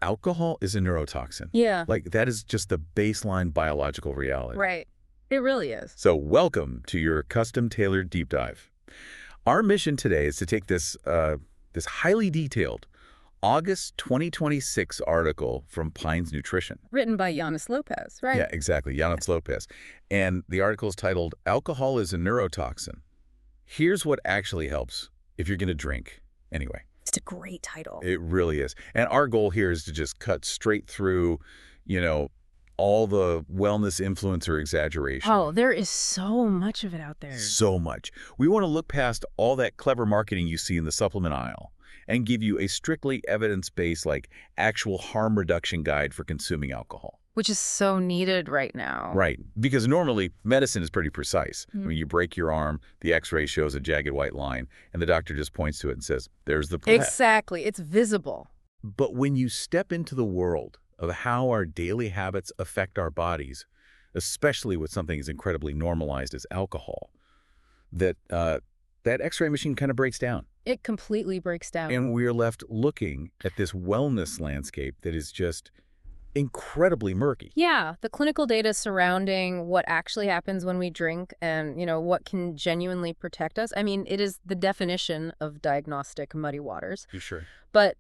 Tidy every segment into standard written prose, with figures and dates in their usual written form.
alcohol is a neurotoxin. Yeah. Like, that is just the baseline biological reality. Right. It really is. So welcome to your custom-tailored deep dive. Our mission today is to take this highly detailed August 2026 article from Pine's Nutrition. Written by Yanis Lopez, right? Yeah, exactly, Yanis Lopez. And the article is titled, Alcohol is a Neurotoxin. Here's what actually helps if you're going to drink. Anyway. It's a great title. It really is. And our goal here is to just cut straight through, all the wellness influencer exaggeration. Oh, there is so much of it out there. So much. We want to look past all that clever marketing you see in the supplement aisle and give you a strictly evidence-based, actual harm reduction guide for consuming alcohol. Which is so needed right now. Right. Because normally, medicine is pretty precise. I mean, you break your arm, the x-ray shows a jagged white line, and the doctor just points to it and says, there's the plaque. Exactly. It's visible. But when you step into the world of how our daily habits affect our bodies, especially with something as incredibly normalized as alcohol, that x-ray machine kind of breaks down. It completely breaks down. And we're left looking at this wellness landscape that is just incredibly murky. Yeah, the clinical data surrounding what actually happens when we drink and, what can genuinely protect us. I mean, it is the definition of diagnostic muddy waters. You sure? But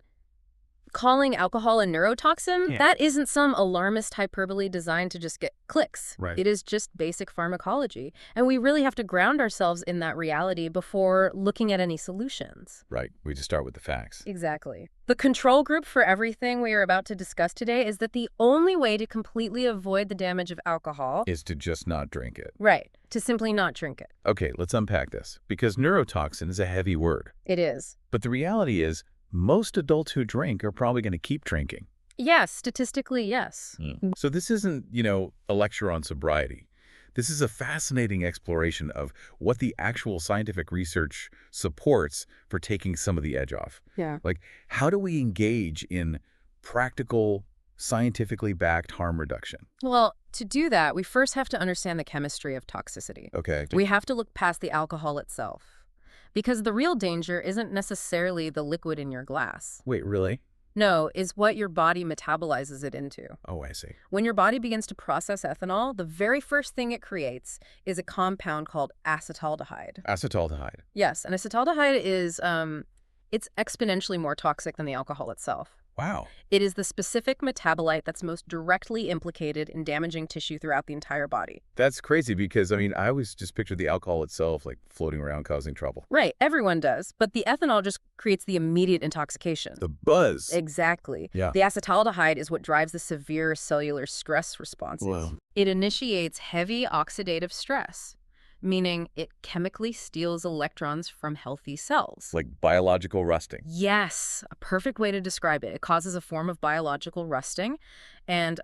calling alcohol a neurotoxin, that isn't some alarmist hyperbole designed to just get clicks. Right. It is just basic pharmacology. And we really have to ground ourselves in that reality before looking at any solutions. Right. We just start with the facts. Exactly. The control group for everything we are about to discuss today is that the only way to completely avoid the damage of alcohol is to just not drink it. Right. To simply not drink it. Okay, let's unpack this. Because neurotoxin is a heavy word. It is. But the reality is, most adults who drink are probably going to keep drinking. Yes, statistically, yes. So this isn't, a lecture on sobriety. This is a fascinating exploration of what the actual scientific research supports for taking some of the edge off. Yeah. Like, how do we engage in practical, scientifically backed harm reduction? Well, to do that, we first have to understand the chemistry of toxicity. Okay. We have to look past the alcohol itself. Because the real danger isn't necessarily the liquid in your glass. Wait, really? No, is what your body metabolizes it into. Oh, I see. When your body begins to process ethanol, the very first thing it creates is a compound called acetaldehyde. Acetaldehyde. Yes, and acetaldehyde is, it's exponentially more toxic than the alcohol itself. Wow. It is the specific metabolite that's most directly implicated in damaging tissue throughout the entire body. That's crazy because, I always just pictured the alcohol itself, floating around causing trouble. Right, everyone does. But the ethanol just creates the immediate intoxication. The buzz. Exactly. Yeah. The acetaldehyde is what drives the severe cellular stress responses. Wow. It initiates heavy oxidative stress, meaning it chemically steals electrons from healthy cells. Like biological rusting. Yes, a perfect way to describe it. It causes a form of biological rusting, and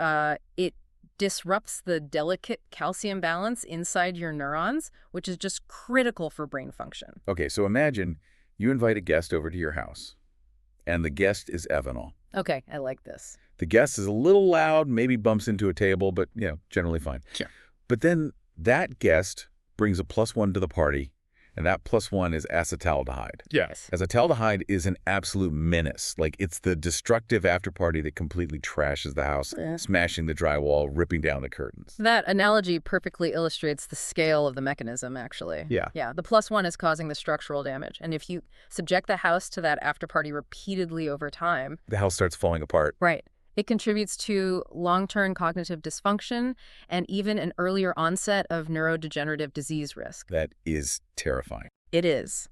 it disrupts the delicate calcium balance inside your neurons, which is just critical for brain function. Okay, so imagine you invite a guest over to your house, and the guest is ethanol. Okay, I like this. The guest is a little loud, maybe bumps into a table, but, generally fine. Sure. But then that guest brings a +1 to the party, and that +1 is acetaldehyde. Yes. Acetaldehyde is an absolute menace. It's the destructive after-party that completely trashes the house, smashing the drywall, ripping down the curtains. That analogy perfectly illustrates the scale of the mechanism, actually. Yeah. Yeah, the +1 is causing the structural damage, and if you subject the house to that after-party repeatedly over time... the house starts falling apart. Right. It contributes to long-term cognitive dysfunction and even an earlier onset of neurodegenerative disease risk. That is terrifying. It is.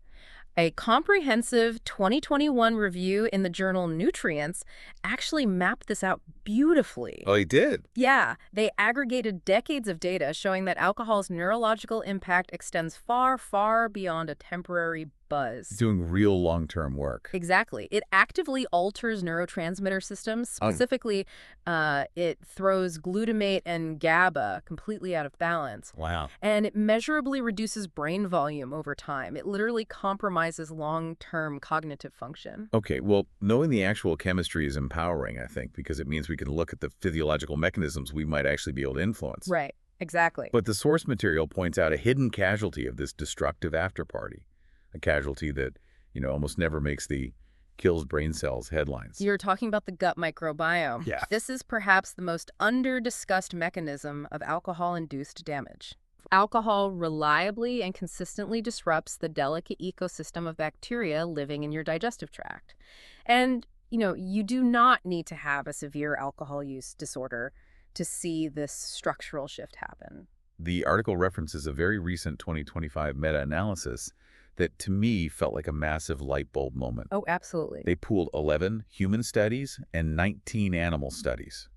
A comprehensive 2021 review in the journal Nutrients actually mapped this out beautifully. Oh, he did? Yeah, they aggregated decades of data showing that alcohol's neurological impact extends far, far beyond a temporary buzz. Doing real long-term work. Exactly. It actively alters neurotransmitter systems. Specifically, it throws glutamate and GABA completely out of balance. Wow. And it measurably reduces brain volume over time. It literally compromises long-term cognitive function. Okay, well, knowing the actual chemistry is empowering, I think, because it means we can look at the physiological mechanisms we might actually be able to influence. Right. Exactly. But the source material points out a hidden casualty of this destructive afterparty. A casualty that, almost never makes the kills brain cells headlines. You're talking about the gut microbiome. Yeah. This is perhaps the most under-discussed mechanism of alcohol-induced damage. Alcohol reliably and consistently disrupts the delicate ecosystem of bacteria living in your digestive tract. And, you do not need to have a severe alcohol use disorder to see this structural shift happen. The article references a very recent 2025 meta-analysis that, to me, felt like a massive light bulb moment. Oh, absolutely. They pooled 11 human studies and 19 animal studies.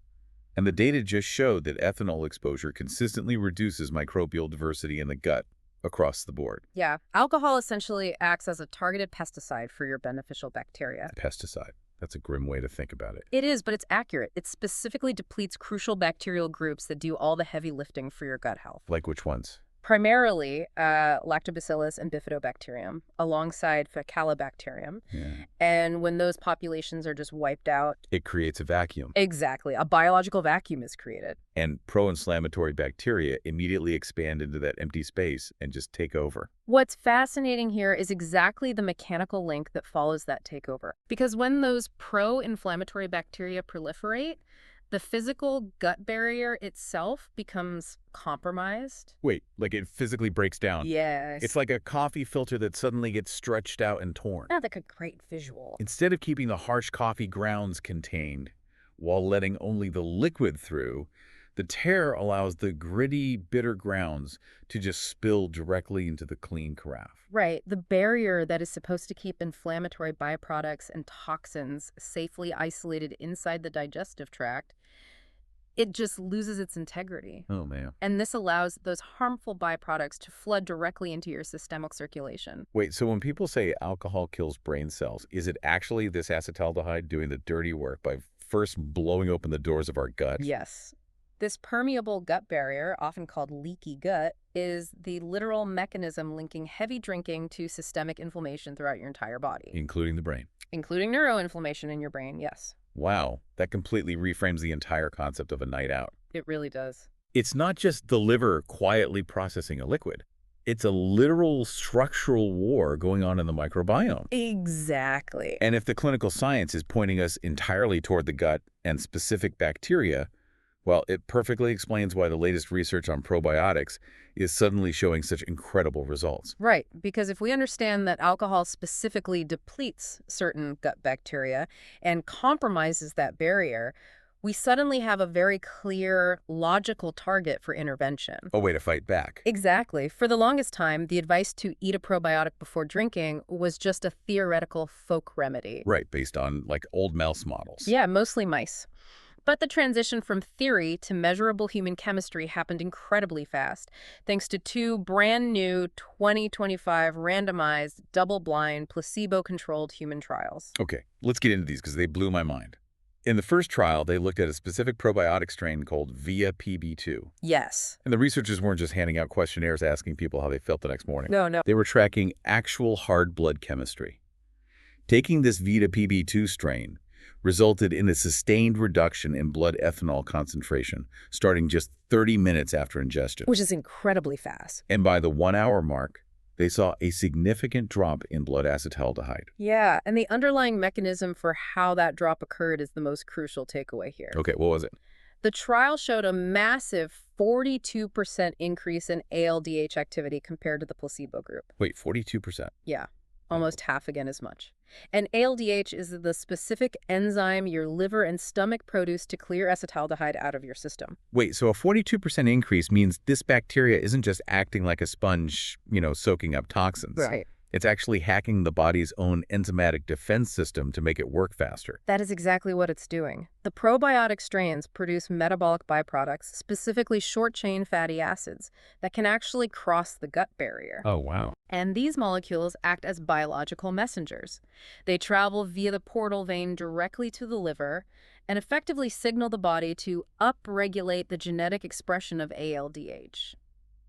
And the data just showed that ethanol exposure consistently reduces microbial diversity in the gut across the board. Yeah, alcohol essentially acts as a targeted pesticide for your beneficial bacteria. Pesticide. That's a grim way to think about it. It is, but it's accurate. It specifically depletes crucial bacterial groups that do all the heavy lifting for your gut health. Like which ones? Primarily lactobacillus and bifidobacterium, alongside Faecalibacterium. Yeah. And when those populations are just wiped out... It creates a vacuum. Exactly. A biological vacuum is created. And pro-inflammatory bacteria immediately expand into that empty space and just take over. What's fascinating here is exactly the mechanical link that follows that takeover. Because when those pro-inflammatory bacteria proliferate, the physical gut barrier itself becomes compromised. Wait, like it physically breaks down? Yes. It's like a coffee filter that suddenly gets stretched out and torn. Not like a great visual. Instead of keeping the harsh coffee grounds contained while letting only the liquid through, the tear allows the gritty, bitter grounds to just spill directly into the clean carafe. Right. The barrier that is supposed to keep inflammatory byproducts and toxins safely isolated inside the digestive tract, it just loses its integrity. Oh, man. And this allows those harmful byproducts to flood directly into your systemic circulation. Wait, so when people say alcohol kills brain cells, is it actually this acetaldehyde doing the dirty work by first blowing open the doors of our gut? Yes. This permeable gut barrier, often called leaky gut, is the literal mechanism linking heavy drinking to systemic inflammation throughout your entire body. Including the brain. Including neuroinflammation in your brain, yes. Wow, that completely reframes the entire concept of a night out. It really does. It's not just the liver quietly processing a liquid. It's a literal structural war going on in the microbiome. Exactly. And if the clinical science is pointing us entirely toward the gut and specific bacteria, well, it perfectly explains why the latest research on probiotics is suddenly showing such incredible results. Right, because if we understand that alcohol specifically depletes certain gut bacteria and compromises that barrier, we suddenly have a very clear, logical target for intervention. A way to fight back. Exactly. For the longest time, the advice to eat a probiotic before drinking was just a theoretical folk remedy. Right, based on, like, old mouse models. Yeah, mostly mice. But the transition from theory to measurable human chemistry happened incredibly fast, thanks to two brand new 2025 randomized, double-blind, placebo-controlled human trials. Okay, let's get into these because they blew my mind. In the first trial, they looked at a specific probiotic strain called Via PB2. Yes. And the researchers weren't just handing out questionnaires asking people how they felt the next morning. No. They were tracking actual hard blood chemistry. Taking this Vita PB2 strain resulted in a sustained reduction in blood ethanol concentration, starting just 30 minutes after ingestion. Which is incredibly fast. And by the 1-hour mark, they saw a significant drop in blood acetaldehyde. Yeah, and the underlying mechanism for how that drop occurred is the most crucial takeaway here. Okay, what was it? The trial showed a massive 42% increase in ALDH activity compared to the placebo group. Wait, 42%? Yeah, almost half again as much. And ALDH is the specific enzyme your liver and stomach produce to clear acetaldehyde out of your system. Wait, so a 42% increase means this bacteria isn't just acting like a sponge, soaking up toxins. Right. It's actually hacking the body's own enzymatic defense system to make it work faster. That is exactly what it's doing. The probiotic strains produce metabolic byproducts, specifically short-chain fatty acids, that can actually cross the gut barrier. Oh, wow. And these molecules act as biological messengers. They travel via the portal vein directly to the liver and effectively signal the body to upregulate the genetic expression of ALDH.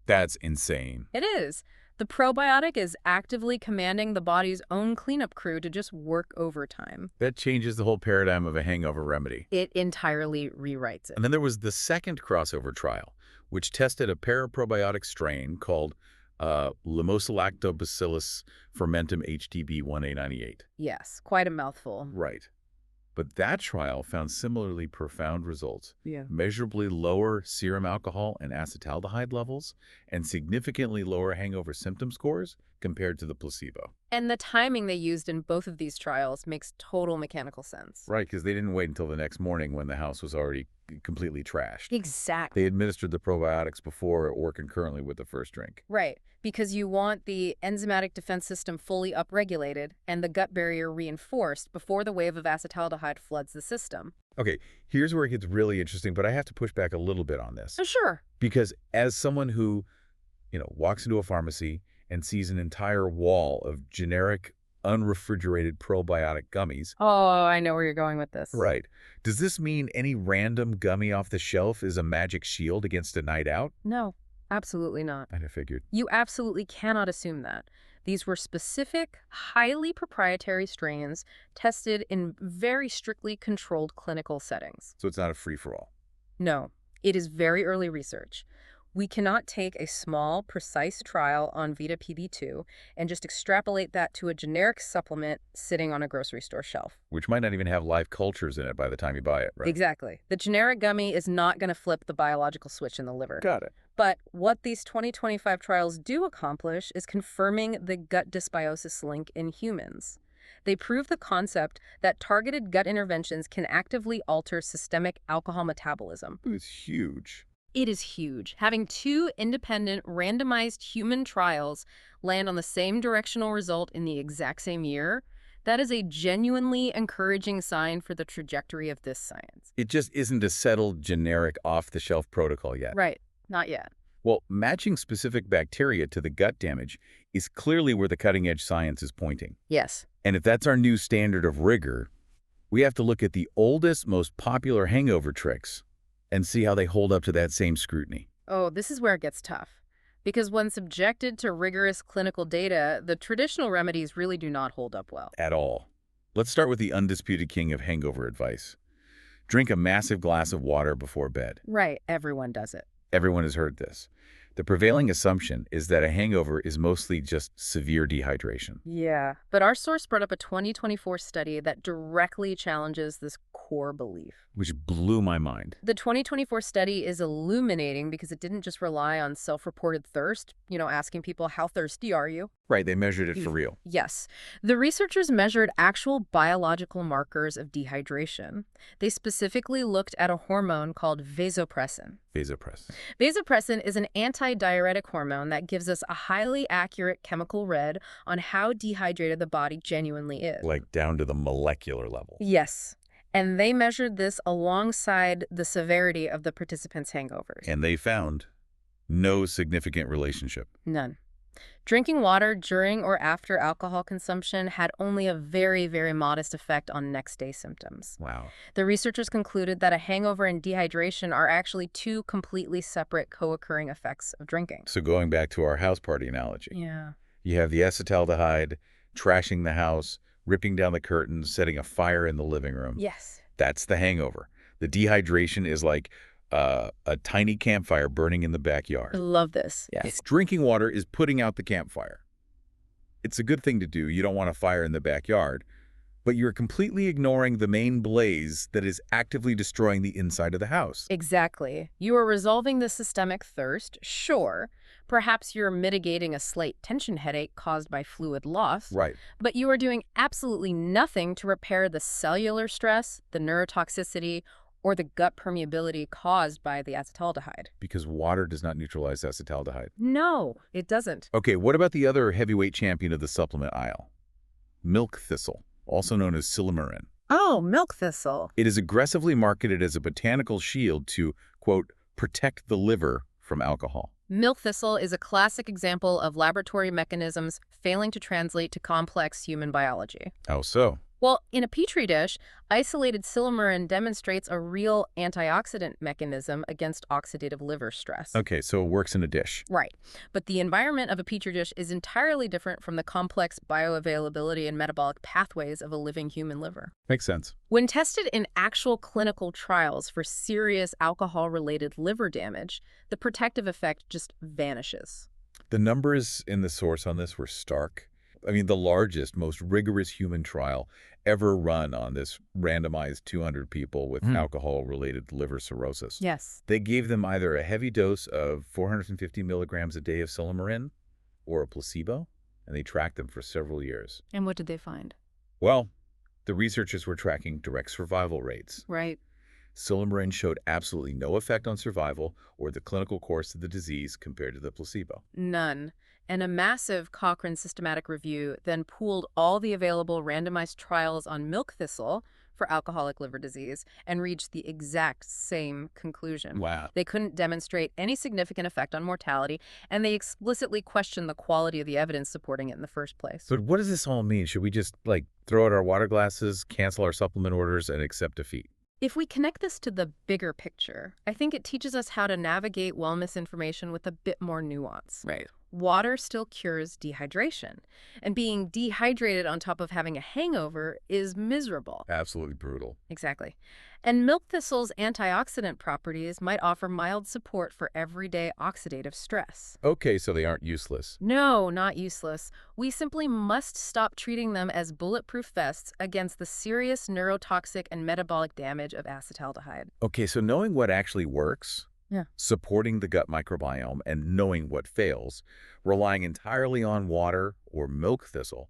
That's insane. It is. The probiotic is actively commanding the body's own cleanup crew to just work overtime. That changes the whole paradigm of a hangover remedy. It entirely rewrites it. And then there was the second crossover trial, which tested a paraprobiotic strain called Limosilactobacillus fermentum HTB 1A98. Yes, quite a mouthful. Right. But that trial found similarly profound results, Yeah. measurably lower serum alcohol and acetaldehyde levels, and significantly lower hangover symptom scores compared to the placebo. And the timing they used in both of these trials makes total mechanical sense. Right, because they didn't wait until the next morning when the house was already completely trashed. Exactly. They administered the probiotics before or concurrently with the first drink. Right, because you want the enzymatic defense system fully upregulated and the gut barrier reinforced before the wave of acetaldehyde floods the system. Okay, here's where it gets really interesting, but I have to push back a little bit on this. Oh, sure. Because as someone who, walks into a pharmacy and sees an entire wall of generic, unrefrigerated probiotic gummies. Oh, I know where you're going with this. Right. Does this mean any random gummy off the shelf is a magic shield against a night out? No, absolutely not. I'd have figured. You absolutely cannot assume that. These were specific, highly proprietary strains tested in very strictly controlled clinical settings. So it's not a free-for-all. No, it is very early research. We cannot take a small, precise trial on Vita PB2 and just extrapolate that to a generic supplement sitting on a grocery store shelf. Which might not even have live cultures in it by the time you buy it, right? Exactly. The generic gummy is not going to flip the biological switch in the liver. Got it. But what these 2025 trials do accomplish is confirming the gut dysbiosis link in humans. They prove the concept that targeted gut interventions can actively alter systemic alcohol metabolism. It's huge. It is huge. Having two independent, randomized human trials land on the same directional result in the exact same year, that is a genuinely encouraging sign for the trajectory of this science. It just isn't a settled, generic, off-the-shelf protocol yet. Right. Not yet. Well, matching specific bacteria to the gut damage is clearly where the cutting-edge science is pointing. Yes. And if that's our new standard of rigor, we have to look at the oldest, most popular hangover tricks and see how they hold up to that same scrutiny. Oh, this is where it gets tough. Because when subjected to rigorous clinical data, the traditional remedies really do not hold up well. At all. Let's start with the undisputed king of hangover advice. Drink a massive glass of water before bed. Right. Everyone does it. Everyone has heard this. The prevailing assumption is that a hangover is mostly just severe dehydration. Yeah. But our source brought up a 2024 study that directly challenges this core belief. Which blew my mind. The 2024 study is illuminating because it didn't just rely on self-reported thirst, asking people, how thirsty are you? Right, they measured it for real. Yes. The researchers measured actual biological markers of dehydration. They specifically looked at a hormone called vasopressin. Vasopressin. Vasopressin is an anti-diuretic hormone that gives us a highly accurate chemical read on how dehydrated the body genuinely is. Like down to the molecular level. Yes. And they measured this alongside the severity of the participants' hangovers. And they found no significant relationship. None. Drinking water during or after alcohol consumption had only a very, very modest effect on next-day symptoms. Wow. The researchers concluded that a hangover and dehydration are actually two completely separate co-occurring effects of drinking. So going back to our house party analogy. Yeah. You have the acetaldehyde, trashing the house, ripping down the curtains, setting a fire in the living room. Yes. That's the hangover. The dehydration is like a tiny campfire burning in the backyard. I love this. Yes. Drinking water is putting out the campfire. It's a good thing to do. You don't want a fire in the backyard, but you're completely ignoring the main blaze that is actively destroying the inside of the house. Exactly. You are resolving the systemic thirst, sure. Perhaps you're mitigating a slight tension headache caused by fluid loss. Right. But you are doing absolutely nothing to repair the cellular stress, the neurotoxicity, or the gut permeability caused by the acetaldehyde. Because water does not neutralize acetaldehyde. No, it doesn't. Okay, what about the other heavyweight champion of the supplement aisle? Milk thistle, also known as silymarin. Oh, milk thistle. It is aggressively marketed as a botanical shield to, quote, protect the liver from alcohol. Milk thistle is a classic example of laboratory mechanisms failing to translate to complex human biology. How so? Well, in a petri dish, isolated silymarin demonstrates a real antioxidant mechanism against oxidative liver stress. Okay, so it works in a dish. Right. But the environment of a petri dish is entirely different from the complex bioavailability and metabolic pathways of a living human liver. Makes sense. When tested in actual clinical trials for serious alcohol-related liver damage, the protective effect just vanishes. The numbers in the source on this were stark. I mean, the largest, most rigorous human trial ever run on this randomized 200 people with alcohol-related liver cirrhosis. Yes. They gave them either a heavy dose of 450 milligrams a day of silymarin or a placebo, and they tracked them for several years. And what did they find? Well, the researchers were tracking direct survival rates. Right. Silymarin showed absolutely no effect on survival or the clinical course of the disease compared to the placebo. None. And a massive Cochrane systematic review then pooled all the available randomized trials on milk thistle for alcoholic liver disease and reached the exact same conclusion. Wow. They couldn't demonstrate any significant effect on mortality, and they explicitly questioned the quality of the evidence supporting it in the first place. But what does this all mean? Should we just, throw out our water glasses, cancel our supplement orders, and accept defeat? If we connect this to the bigger picture, I think it teaches us how to navigate wellness information with a bit more nuance. Right. Water still cures dehydration, and being dehydrated on top of having a hangover is miserable. Absolutely brutal. Exactly. And milk thistle's antioxidant properties might offer mild support for everyday oxidative stress. Okay, so they aren't useless. No, not useless. We simply must stop treating them as bulletproof vests against the serious neurotoxic and metabolic damage of acetaldehyde. Okay, so knowing what actually works, supporting the gut microbiome, and knowing what fails, relying entirely on water or milk thistle,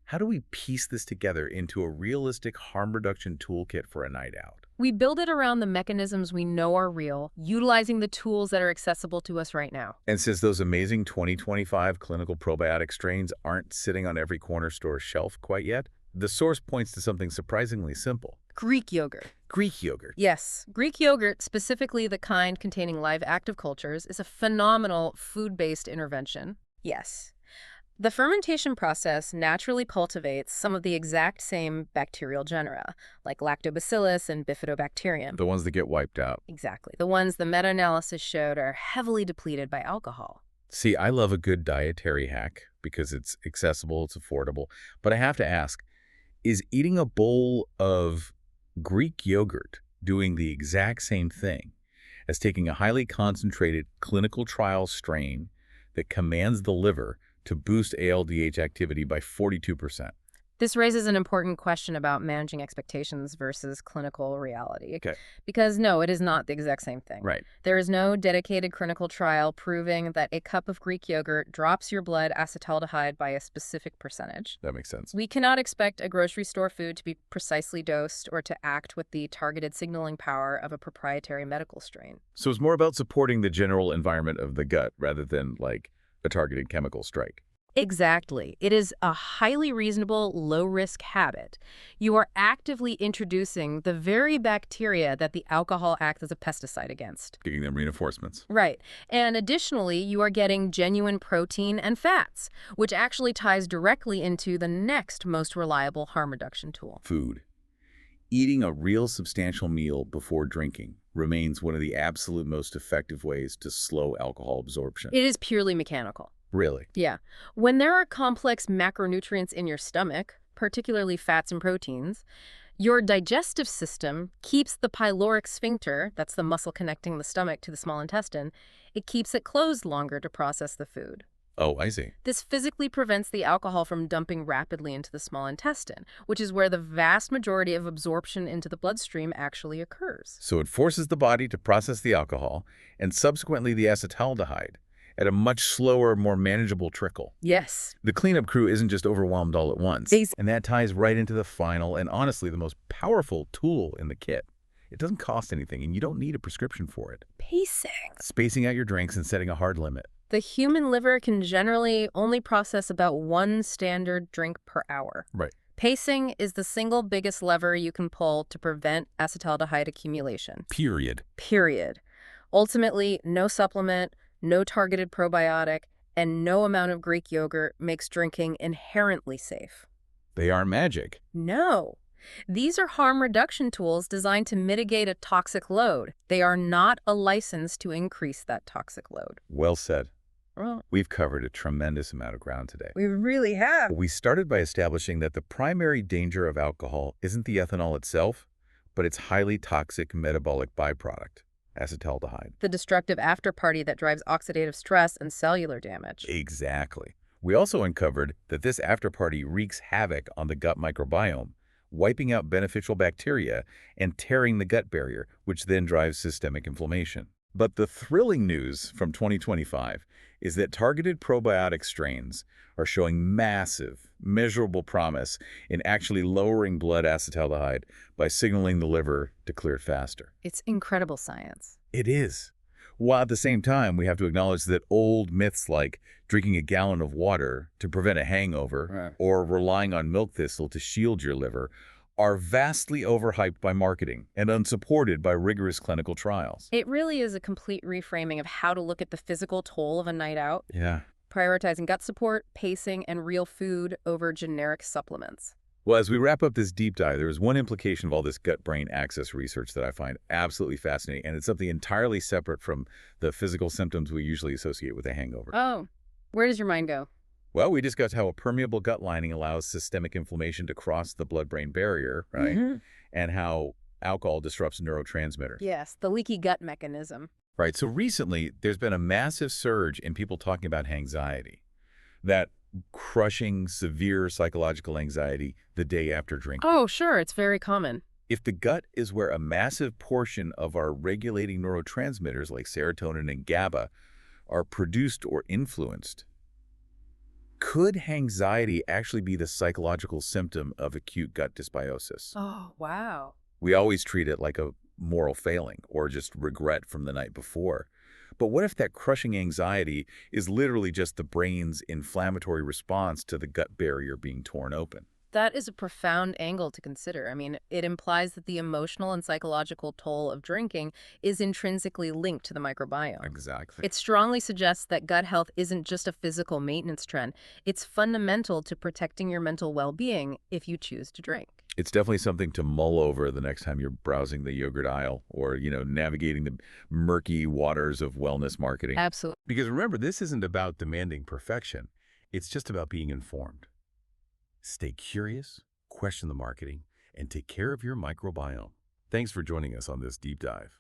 how do we piece this together into a realistic harm reduction toolkit for a night out? We build it around the mechanisms we know are real, utilizing the tools that are accessible to us right now. And since those amazing 2025 clinical probiotic strains aren't sitting on every corner store shelf quite yet, the source points to something surprisingly simple. Greek yogurt. Greek yogurt. Yes, Greek yogurt, specifically the kind containing live active cultures, is a phenomenal food-based intervention. Yes. The fermentation process naturally cultivates some of the exact same bacterial genera, like lactobacillus and bifidobacterium. The ones that get wiped out. Exactly. The ones the meta-analysis showed are heavily depleted by alcohol. See, I love a good dietary hack because it's accessible, it's affordable. But I have to ask, is eating a bowl of Greek yogurt doing the exact same thing as taking a highly concentrated clinical trial strain that commands the liver to boost ALDH activity by 42%? This raises an important question about managing expectations versus clinical reality. Okay. Because no, it is not the exact same thing. Right. There is no dedicated clinical trial proving that a cup of Greek yogurt drops your blood acetaldehyde by a specific percentage. That makes sense. We cannot expect a grocery store food to be precisely dosed or to act with the targeted signaling power of a proprietary medical strain. So it's more about supporting the general environment of the gut rather than, a targeted chemical strike. Exactly. It is a highly reasonable, low-risk habit. You are actively introducing the very bacteria that the alcohol acts as a pesticide against. Giving them reinforcements. Right. And additionally, you are getting genuine protein and fats, which actually ties directly into the next most reliable harm reduction tool. Food. Eating a real substantial meal before drinking remains one of the absolute most effective ways to slow alcohol absorption. It is purely mechanical. Really? Yeah. When there are complex macronutrients in your stomach, particularly fats and proteins, your digestive system keeps the pyloric sphincter, that's the muscle connecting the stomach to the small intestine, it keeps it closed longer to process the food. Oh, I see. This physically prevents the alcohol from dumping rapidly into the small intestine, which is where the vast majority of absorption into the bloodstream actually occurs. So it forces the body to process the alcohol and subsequently the acetaldehyde at a much slower, more manageable trickle. Yes. The cleanup crew isn't just overwhelmed all at once. And that ties right into the final and honestly the most powerful tool in the kit. It doesn't cost anything and you don't need a prescription for it. Pacing. Spacing out your drinks and setting a hard limit. The human liver can generally only process about one standard drink per hour. Right. Pacing is the single biggest lever you can pull to prevent acetaldehyde accumulation. Period. Period. Ultimately, no supplement, no targeted probiotic, and no amount of Greek yogurt makes drinking inherently safe. They aren't magic. No. These are harm reduction tools designed to mitigate a toxic load. They are not a license to increase that toxic load. Well said. Well, We've covered a tremendous amount of ground today. we really have. We started by establishing that the primary danger of alcohol isn't the ethanol itself, but its highly toxic metabolic byproduct, acetaldehyde. The destructive afterparty that drives oxidative stress and cellular damage. Exactly. We also uncovered that this afterparty wreaks havoc on the gut microbiome, wiping out beneficial bacteria and tearing the gut barrier, which then drives systemic inflammation. But the thrilling news from 2025 is that targeted probiotic strains are showing massive, measurable promise in actually lowering blood acetaldehyde by signaling the liver to clear it faster. It's incredible science. It is. While at the same time, we have to acknowledge that old myths like drinking a gallon of water to prevent a hangover Right. or relying on milk thistle to shield your liver are vastly overhyped by marketing and unsupported by rigorous clinical trials. It really is a complete reframing of how to look at the physical toll of a night out, Yeah. prioritizing gut support, pacing, and real food over generic supplements. Well, as we wrap up this deep dive, there is one implication of all this gut-brain axis research that I find absolutely fascinating, and it's something entirely separate from the physical symptoms we usually associate with a hangover. Oh, where does your mind go? Well, we discussed how a permeable gut lining allows systemic inflammation to cross the blood-brain barrier, right? Mhm. And how alcohol disrupts neurotransmitters. Yes, the leaky gut mechanism. Right. So recently, there's been a massive surge in people talking about anxiety, that crushing, severe psychological anxiety the day after drinking. Oh, sure, it's very common. If the gut is where a massive portion of our regulating neurotransmitters like serotonin and GABA are produced or influenced, could anxiety actually be the psychological symptom of acute gut dysbiosis? Oh, wow. We always treat it like a moral failing or just regret from the night before. But what if that crushing anxiety is literally just the brain's inflammatory response to the gut barrier being torn open? That is a profound angle to consider. I mean, it implies that the emotional and psychological toll of drinking is intrinsically linked to the microbiome. Exactly. It strongly suggests that gut health isn't just a physical maintenance trend. It's fundamental to protecting your mental well-being if you choose to drink. It's definitely something to mull over the next time you're browsing the yogurt aisle or, navigating the murky waters of wellness marketing. Absolutely. Because remember, this isn't about demanding perfection. It's just about being informed. Stay curious, question the marketing, and take care of your microbiome. Thanks for joining us on this deep dive.